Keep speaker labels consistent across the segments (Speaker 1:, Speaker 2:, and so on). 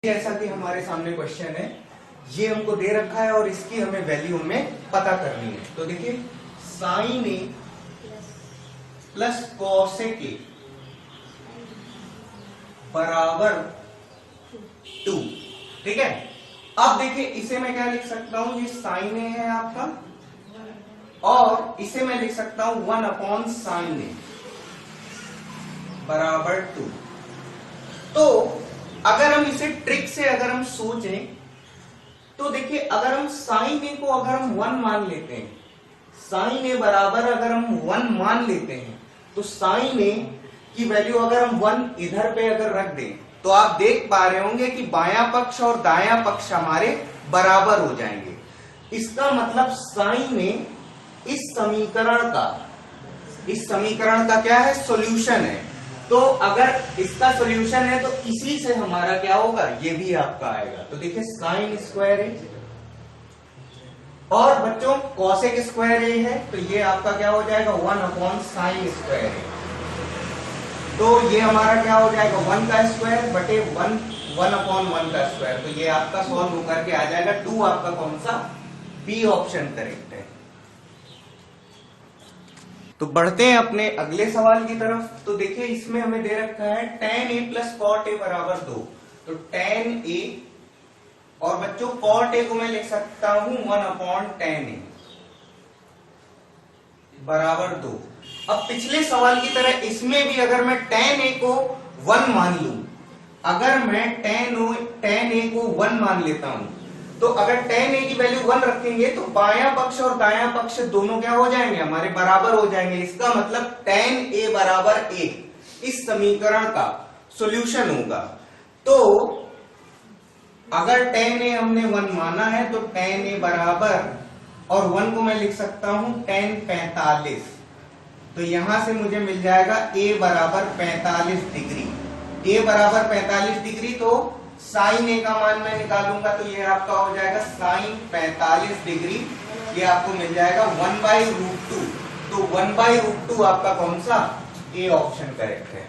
Speaker 1: जैसा कि हमारे सामने क्वेश्चन है, ये हमको दे रखा है और इसकी हमें वैल्यू हमें पता करनी है। तो देखिए sine A plus cosec A बराबर 2। ठीक है, अब देखिए इसे मैं क्या लिख सकता हूं, ये साइन ए है आपका और इसे मैं लिख सकता हूं 1 साइन ए बराबर 2। तो अगर हम इसे ट्रिक से अगर हम सोचें तो देखिए अगर हम साइन ए को अगर हम 1 मान लेते हैं, साइन ए बराबर अगर हम 1 मान लेते हैं तो साइन ए की वैल्यू अगर हम 1 इधर पे अगर रख दें तो आप देख पा रहे होंगे कि बायां पक्ष और दायां पक्ष हमारे बराबर हो जाएंगे। इसका मतलब साइन ए इस समीकरण का क्या है, सॉल्यूशन है। तो अगर इसका सॉल्यूशन है तो इसी से हमारा क्या होगा, ये भी आपका आएगा। तो देखिए साइन स्क्वायर ए और बच्चों कॉसेक स्क्वायर ए है तो ये आपका क्या हो जाएगा 1 साइन स्क्वायर ए। तो ये हमारा क्या हो जाएगा 1 का स्क्वायर बटे 1 का स्क्वायर। तो ये आपका सॉल्व होकर के आ जाएगा 2। आपका कौन सा, बी ऑप्शन करेक्ट है। तो बढ़ते हैं अपने अगले सवाल की तरफ। तो देखिए इसमें हमें दे रखा है tan a plus cot A बराबर 2। तो tan a और बच्चों कॉट ए को मैं लिख सकता हूं 1/tan a बराबर 2। अब पिछले सवाल की तरह इसमें भी अगर मैं tan a को 1 मान लूं, अगर मैं tan a को 1 मान लेता हूं तो अगर tan a की वैल्यू 1 रखेंगे तो बायां पक्ष और दायां पक्ष दोनों क्या हो जाएंगे, हमारे बराबर हो जाएंगे। इसका मतलब tan a बराबर 1 इस समीकरण का सॉल्यूशन होगा। तो अगर tan a हमने 1 माना है तो tan a बराबर, और 1 को मैं लिख सकता हूं tan 45। तो यहां से मुझे मिल जाएगा a बराबर 45 डिग्री। a बराबर 45 डिग्री तो साइन ए का मान मैं निकालूंगा तो ये आपका हो जाएगा साइन 45 डिग्री। ये आपको मिल जाएगा 1/√2। तो 1/√2 आपका कौन सा, ए ऑप्शन करेक्ट है।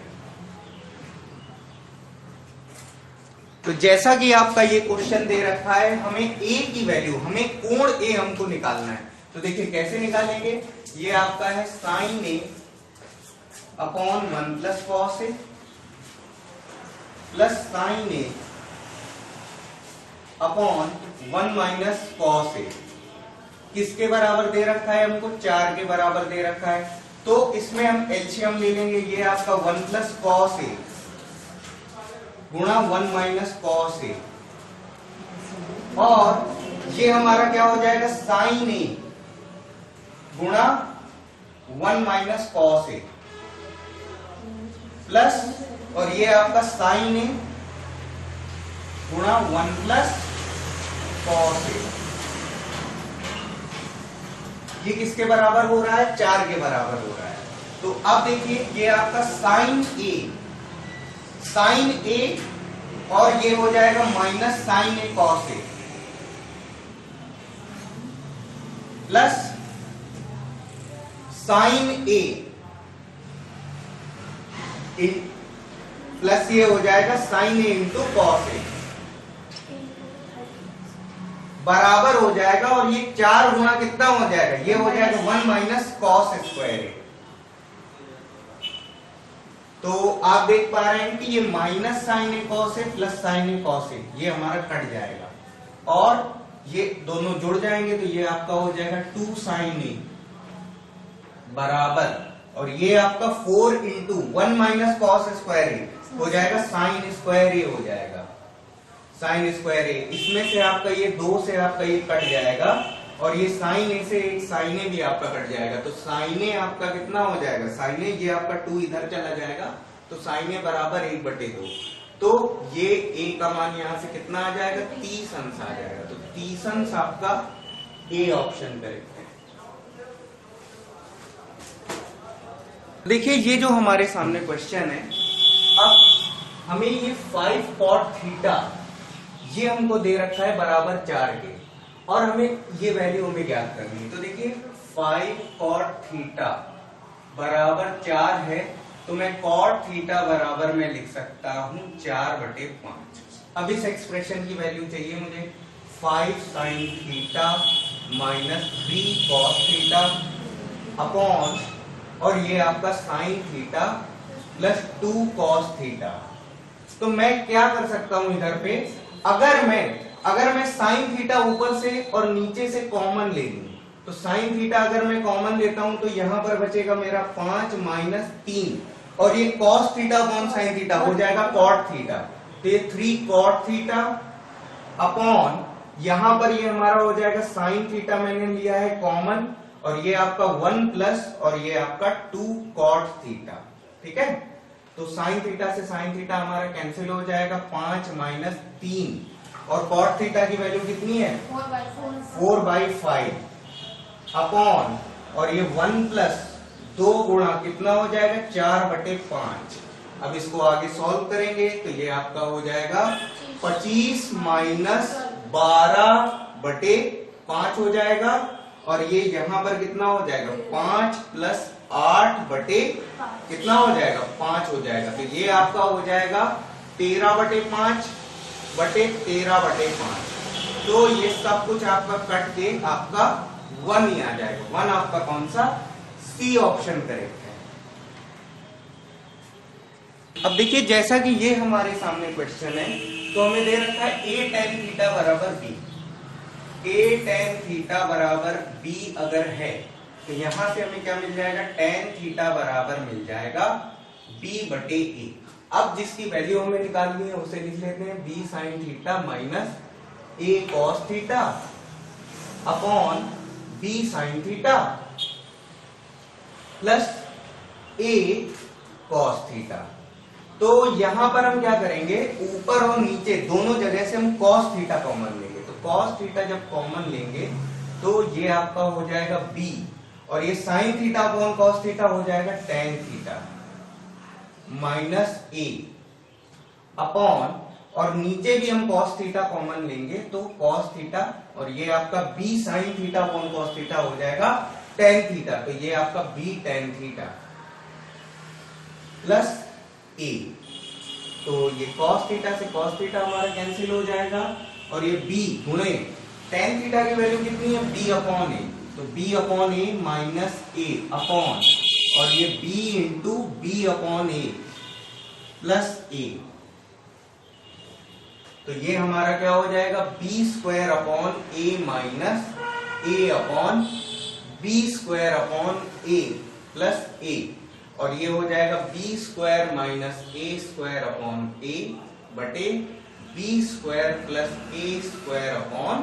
Speaker 1: तो जैसा कि आपका ये क्वेश्चन दे रखा है, हमें ए की वैल्यू, हमें कोण ए हमको निकालना है। तो देखिए कैसे निकालेंगे, ये आपका है sign A upon 1 plus cos A plus sign A upon 1 minus cos A. किसके बराबर दे रखा है हमको, 4 के बराबर दे रखा है। तो इसमें हम एलसीएम ले लेंगे, ये आपका 1 प्लस कॉस ए गुणा 1 माइनस कॉस ए, और ये हमारा क्या हो जाएगा साइन ए गुणा 1 माइनस कॉस ए प्लस, और ये आपका साइन ए गुणा 1 प्लस कॉस ए। ये किसके बराबर हो रहा है, 4 के बराबर हो रहा है। तो अब देखिए ये आपका साइन ए और ये हो जाएगा minus sign A cos A plus sign A plus ये हो जाएगा sign A into cos A बराबर हो जाएगा, और ये 4 गुणा कितना हो जाएगा, ये हो जाएगा 1 माइनस कॉस स्क्वायर ए। तो आप देख पा रहे हैं कि ये minus sign A cos A plus sign A cos A ये हमारा कट जाएगा और ये दोनों जुड़ जाएंगे। तो ये आपका हो जाएगा 2 साइन ए बराबर, और ये आपका 4 इंटू 1 माइनस कॉस स्क्वायर ए हो जाएगा साइन स्क्वायर ए हो जाएगा, साइन स्क्वायर ए। इसमें से आपका ये 2 से आपका ये कट जाएगा, और ये साइन ए से एक साइन ए भी आपका कट जाएगा। तो साइन ए आपका कितना हो जाएगा, साइन ए ये आपका 2 इधर चला जाएगा तो साइन ए बराबर 1/2। तो ये ए का मान यहां से कितना आ जाएगा, 30 अंश आ जाएगा। तो 30 अंश आपका ए ऑप्शन करेक्ट है। देखिए ये जो हमारे सामने क्वेश्चन है, अब हमें ये 5 cot थीटा ये हमको दे रखा है बराबर 4 के, और हमें ये वैल्यू हमें ज्ञात करनी है। तो देखिए 5 cot थीटा बराबर 4 है, तो मैं cot थीटा बराबर मैं लिख सकता हूं 4/5। अब इस एक्सप्रेशन की वैल्यू चाहिए मुझे 5 sin theta minus 3 cos theta upon, और ये आपका sin theta plus 2 cos theta. तो मैं क्या कर सकता हूं इधर पे, अगर मैं sin थीटा ऊपर से और नीचे से कॉमन ले लूं, तो sin थीटा अगर मैं कॉमन लेता हूं तो यहां पर बचेगा मेरा 5 माइनस 3, और ये cos theta upon sin theta हो जाएगा cot थीटा, तो ये 3 cot थीटा अपॉन, यहां पर ये हमारा हो जाएगा sin थीटा मैंने लिया है कॉमन, और ये आपका 1 प्लस और ये आपका 2 cot थीटा। ठीक है, तो sin थीटा से sin थीटा हमारा कैंसिल हो जाएगा, 5 माइनस 3, और cot थीटा की वैल्यू कितनी है 4/5 अपॉन, और ये 1 प्लस 2 गुणा कितना हो जाएगा 4/5। अब इसको आगे सॉल्व करेंगे तो ये आपका हो जाएगा 25 माइनस 12/5 हो जाएगा, और ये यहां पर कितना हो जाएगा 5 प्लस 8 कितना हो जाएगा 5 हो जाएगा, तो ये आपका हो जाएगा 13/5/13/5। तो ये सब कुछ आपका कट के आपका 1 ही आ जाएगा। 1 आपका कौन सा, सी ऑप्शन करेक्ट है। अब देखिए जैसा कि ये हमारे सामने क्वेश्चन है, तो हमें दे रखा है a tan थीटा बराबर b। a tan थीटा बराबर b अगर है तो यहां से हमें क्या मिल जाएगा, tan थीटा बराबर मिल जाएगा b/a। अब जिसकी वैल्यू हमें निकालनी है उसे लिख लेते हैं b sin theta minus a cos theta upon b sin theta plus a cos theta. तो यहां पर हम क्या करेंगे, ऊपर और नीचे दोनों जगह से हम cos थीटा कॉमन लेंगे, तो cos थीटा जब कॉमन लेंगे तो ये आपका हो जाएगा b, और ये sin theta upon cos theta हो जाएगा tan theta minus a upon, और नीचे भी हम cos थीटा कॉमन लेंगे तो cos थीटा, और ये आपका b sin theta upon cos theta हो जाएगा tan थीटा, तो ये आपका b tan theta plus a, तो ये cos थीटा से cos थीटा हमारा कैंसिल हो जाएगा, और ये b गुणे tan थीटा की वैल्यू कितनी है b अपॉन a, तो b upon a minus a upon, और ये b into b upon a plus a, तो ये हमारा क्या हो जाएगा b square upon a minus a upon b square upon a plus a, और ये हो जाएगा b square minus a square upon a बटे b square plus a square upon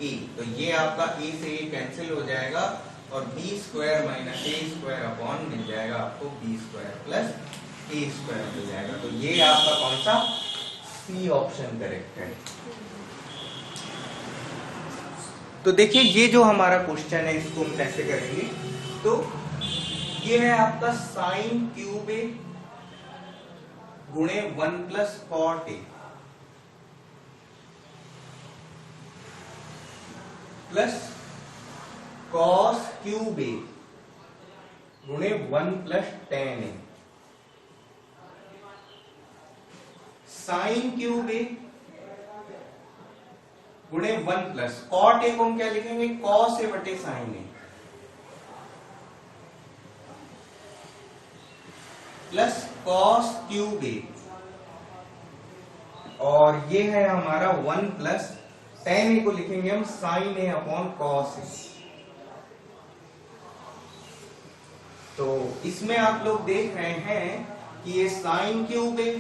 Speaker 1: a। तो ये आपका a से a कैंसिल हो जाएगा, और b square minus a square upon मिल जाएगा आपको b square plus a square मिल जाएगा। तो ये आपका कौन सा, सी ऑप्शन करेक्ट है। तो देखिए ये जो हमारा क्वेश्चन है इसको हम कैसे करेंगे, तो ये है आपका साइन क्यूब ए गुणे 1 plus cot a plus cos cube a गुणे 1 plus tan a, sine cube a गुणे 1 प्लस कॉट ए को हम क्या लिखेंगे, कॉस ए बटे sign A plus cos cube ए, और ये है हमारा 1 प्लस टेन ए को लिखेंगे हम sign A upon cos A. तो इसमें आप लोग देख रहे हैं कि ये साइन क्यूब ए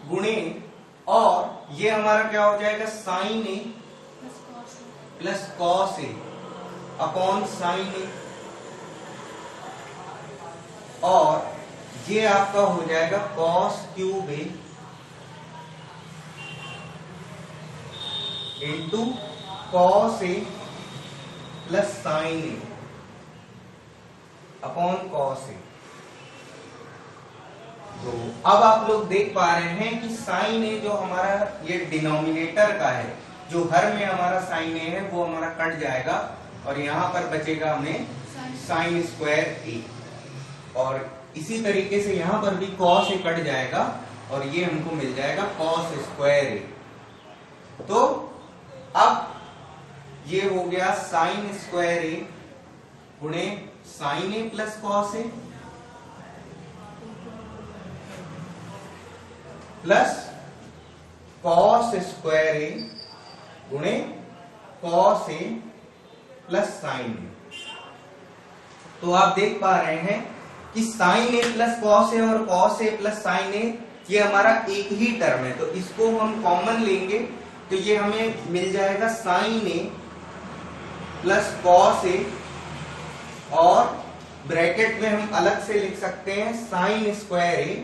Speaker 1: गुणे, और ये हमारा क्या हो जाएगा sign A plus cos A upon sine ए, और ये आपका हो जाएगा cos cube A into cos A plus sign A upon cos A. तो अब आप लोग देख पा रहे हैं कि साइन ए जो हमारा ये डिनोमिनेटर का है, जो हर में हमारा साइन ए है वो हमारा कट जाएगा, और यहां पर बचेगा हमें साइन स्क्वायर ए, और इसी तरीके से यहां पर भी कॉस ए कट जाएगा, और ये हमको मिल जाएगा कॉस स्क्वायर ए। तो अब ये हो गया साइन स्क्वायर ए गुणे sign A plus cos A plus cos square ए गुणे कॉस ए प्लस साइन ए। तो आप देख पा रहे हैं कि sign A plus cos A और कॉस ए प्लस साइन ए ये हमारा एक ही टर्म है, तो इसको हम कॉमन लेंगे तो ये हमें मिल जाएगा sign A plus cos A, और ब्रैकेट में हम अलग से लिख सकते हैं साइन स्क्वायर ए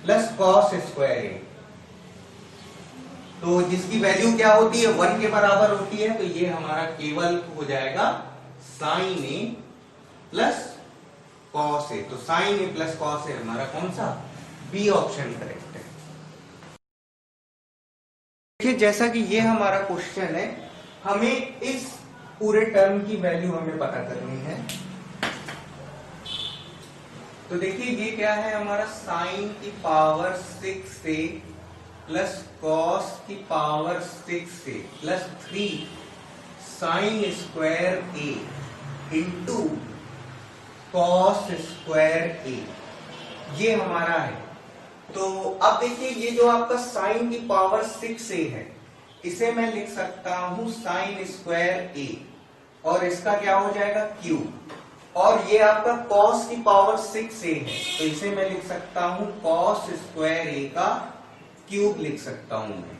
Speaker 1: प्लस कॉस स्क्वायर ए। तो जिसकी वैल्यू क्या होती है 1 के बराबर होती है, तो ये हमारा केवल हो जाएगा sign A plus cos A. तो sign A plus cos A हमारा कौन सा, बी ऑप्शन करेक्ट है। देखिए जैसा कि ये हमारा क्वेश्चन है, हमें इस पूरे टर्म की वैल्यू हमें पता करनी है। तो देखिए ये क्या है हमारा साइन की पावर 6 ए प्लस कॉस की पावर 6 ए प्लस 3 साइन स्क्वायर ए इंटू कॉस स्क्वायर ए, ये हमारा है। तो अब देखिए ये जो आपका साइन की पावर 6a है, इसे मैं लिख सकता हूं साइन स्क्वायर ए, और इसका क्या हो जाएगा क्यूब, और ये आपका कॉस की पावर 6a है, तो इसे मैं लिख सकता हूं कॉस स्क्वायर ए का क्यूब लिख सकता हूं मैं,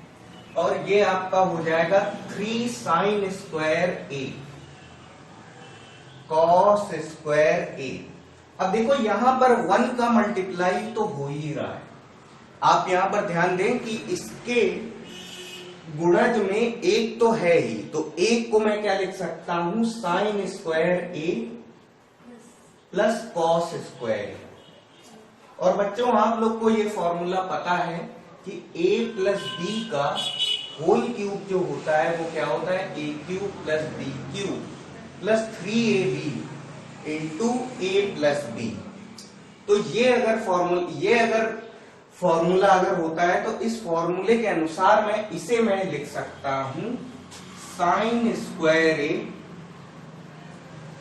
Speaker 1: और ये आपका हो जाएगा 3 साइन स्क्वायर ए कॉस स्क्वायर ए। अब देखो यहां पर 1 का मल्टीप्लाई तो हो ही रहा है, आप यहां पर ध्यान दें कि इसके गुणज में एक तो है ही, तो एक को मैं क्या लिख सकता हूं साइन स्क्वायर ए प्लस कॉस स्क्वायर ए। और बच्चों आप लोग को ये फॉर्मूला पता है कि a प्लस बी का होल क्यूब जो होता है वो क्या होता है a cube plus B cube plus 3ab into a plus B. तो ये अगर फॉर्मूला अगर होता है तो इस फॉर्मूले के अनुसार मैं लिख सकता हूं साइन स्क्वायर ए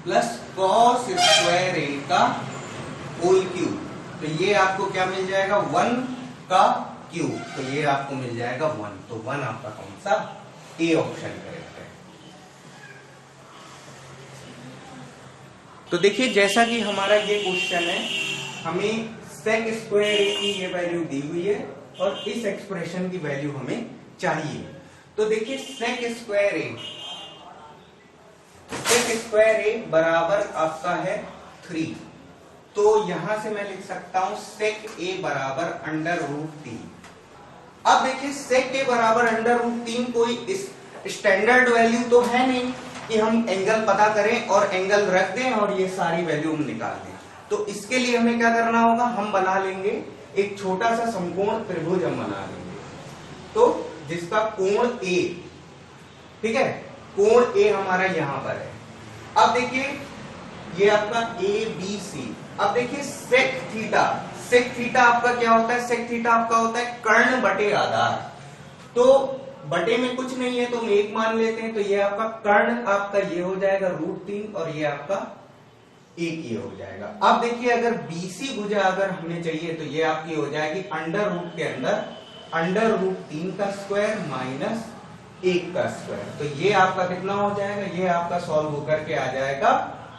Speaker 1: प्लस कॉस स्क्वायर ए का होल क्यूब। तो ये आपको क्या मिल जाएगा 1 का क्यूब, तो ये आपको मिल जाएगा 1। तो 1 आपका कौन सा, ए ऑप्शन करेक्ट है। तो देखिए जैसा कि हमारा ये क्वेश्चन है, हमें सेक स्क्वायर ए की ये वैल्यू दी हुई है और इस एक्सप्रेशन की वैल्यू हमें चाहिए। तो देखिए सेक स्क्वायर ए बराबर आपका है 3, तो यहां से मैं लिख सकता हूं सेक ए बराबर √3। अब देखिए सेक ए बराबर √3 कोई स्टैंडर्ड वैल्यू तो है नहीं कि हम एंगल पता करें और एंगल रख दें और ये सारी वैल्यू हम निकाल दें। तो इसके लिए हमें क्या करना होगा, हम बना लेंगे एक छोटा सा समकोण त्रिभुज हम बना लेंगे, तो जिसका कोण ए, ठीक है, कोण ए हमारा यहां पर है। अब देखिए ये आपका ए बी सी। अब देखिए सेक थीटा आपका क्या होता है, सेक थीटा आपका होता है कर्ण बटे आधार। तो बटे में कुछ नहीं है तो हम 1 मान लेते हैं, तो ये आपका कर्ण आपका ये हो जाएगा √3 और ये आपका 1 ये हो जाएगा। अब देखिए अगर बीसी भुजा अगर हमें चाहिए तो ये आपकी हो जाएगी √√ के अंदर √3 का स्क्वायर माइनस 1 का स्क्वायर। तो ये आपका कितना हो जाएगा, ये आपका सॉल्व होकर के आ जाएगा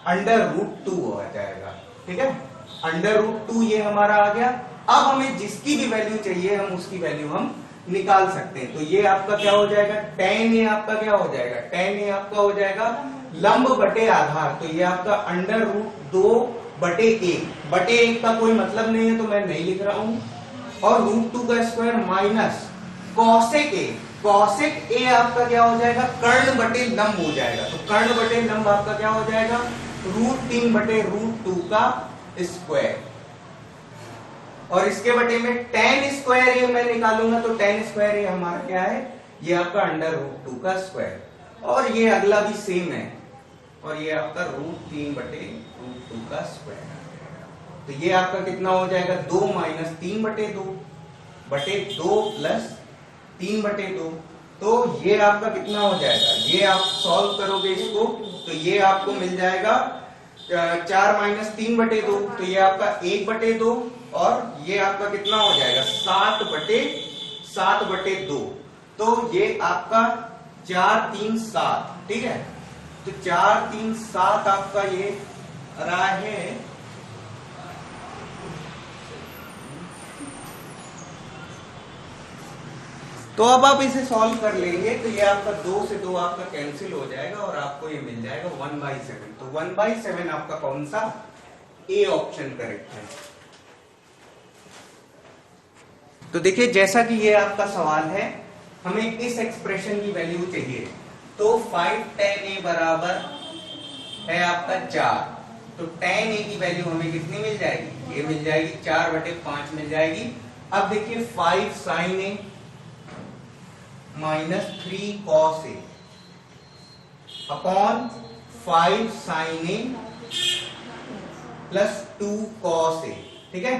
Speaker 1: √2 हो जाएगा, ठीक है, √2 ये हमारा आ गया। अब हमें जिसकी भी वैल्यू चाहिए हम उसकी वैल्यू हम निकाल सकते हैं। तो ये आपका क्या हो जाएगा, tan ए आपका क्या हो जाएगा, tan ए आपका हो जाएगा लंब बटे आधार। तो ये आपका √2/1 का कोई मतलब नहीं है तो मैं नहीं लिख रहा हूं, और √2 का स्क्वायर माइनस कॉसेक ए आपका क्या हो जाएगा, कर्ण बटे लंब हो जाएगा। तो कर्ण बटे लंब आपका क्या हो जाएगा √3/√2 का स्क्वायर, और इसके बटे में tan स्क्वायर ए मैं निकालूंगा तो tan स्क्वायर ए हमारा क्या है, ये आपका √2 का स्क्वायर, और ये अगला भी सेम है, और ये आपका √3/√2 का स्क्वायर। तो ये आपका कितना हो जाएगा 2 माइनस 3/2 प्लस 3/2। तो ये आपका कितना हो जाएगा, ये आप सॉल्व करोगे इसको तो ये आपको मिल जाएगा 4 माइनस 3/2, तो ये आपका 1/2 और ये आपका कितना हो जाएगा 7/2। तो ये आपका 4 3 7, ठीक है। तो 4 3 7 आपका ये रहा है। तो अब आप इसे सॉल्व कर लेंगे तो ये आपका 2 से 2 आपका कैंसिल हो जाएगा और आपको ये मिल जाएगा 1/7। तो 1/7 आपका कौन सा, ए ऑप्शन करेक्ट है। तो देखिए जैसा कि ये आपका सवाल है, हमें इस एक्सप्रेशन की वैल्यू चाहिए। तो 5 tan a बराबर है आपका 4, तो tan a की वैल्यू हमें कितनी मिल जाएगी, ये मिल जाएगी 4/5 मिल जाएगी। अब देखिए 5 sin a minus 3 cos a upon 5 sin a plus 2 cos a, ठीक है।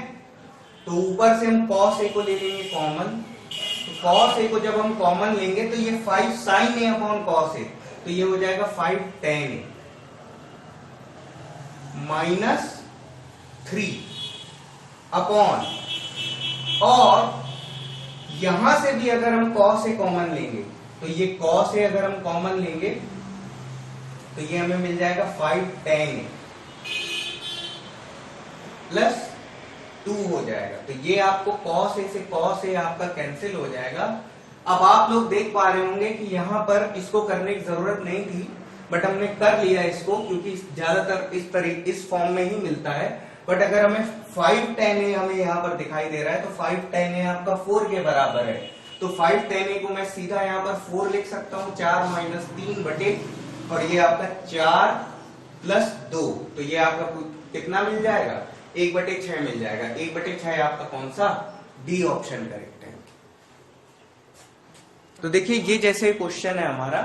Speaker 1: तो ऊपर से हम cos a को ले लेंगे कॉमन, तो cos a को जब हम कॉमन लेंगे तो ये 5 sin a upon cos a, तो ये हो जाएगा 5 tan a माइनस 3 अपॉन, और यहां से भी अगर हम cos a कॉमन लेंगे तो ये cos a अगर हम कॉमन लेंगे तो ये हमें मिल जाएगा 5 tan a प्लस 2 हो जाएगा। तो ये आपको cos a से cos a आपका कैंसिल हो जाएगा। अब आप लोग देख पा रहे होंगे कि यहां पर इसको करने की जरूरत नहीं थी, बट हमने कर लिया इसको क्योंकि ज्यादातर इस फॉर्म में ही मिलता है। बट अगर हमें 5 tan a हमें यहाँ पर दिखाई दे रहा है तो 5 tan a आपका 4 के बराबर है। तो 5 tan a को मैं सीधा यहाँ पर 4 लिख सकता हूँ, 4 माइनस 3 और ये आपका 4 प्लस 2, तो ये आपका कितना मिल जाएगा 1/6 मिल जाएगा। 1/6 आपका कौन सा, डी ऑप्शन करेक्ट है। तो देखिए ये जैसे क्वेश्चन है हमारा,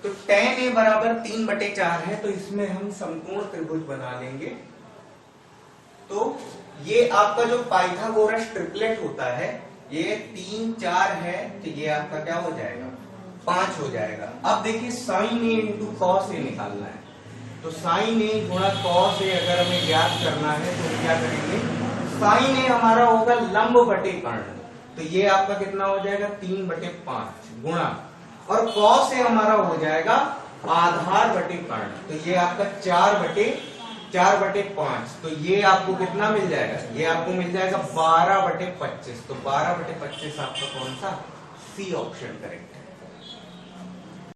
Speaker 1: तो tan a बराबर 3/4 है, तो इसमें हम समकोण त्रिभुज बना लेंगे। तो ये आपका जो पाइथागोरस ट्रिपलेट होता है, ये 3 4 है, तो ये आपका क्या हो जाएगा 5 हो जाएगा। अब देखिए sin a into cos a निकालना है, तो sin a गुणा cos a अगर हमें ज्ञात करना है तो क्या करेंगे, sin a हमारा होगा लंब बटे कर्ण, तो ये आपका कितना हो जाएगा 3/5 गुणा, और cos a हमारा हो जाएगा आधार बटे कर्ण, तो ये आपका 4/5, तो ये आपको कितना मिल जाएगा, ये आपको मिल जाएगा 12/25। तो 12/25 आपका कौन सा, सी ऑप्शन करेक्ट है।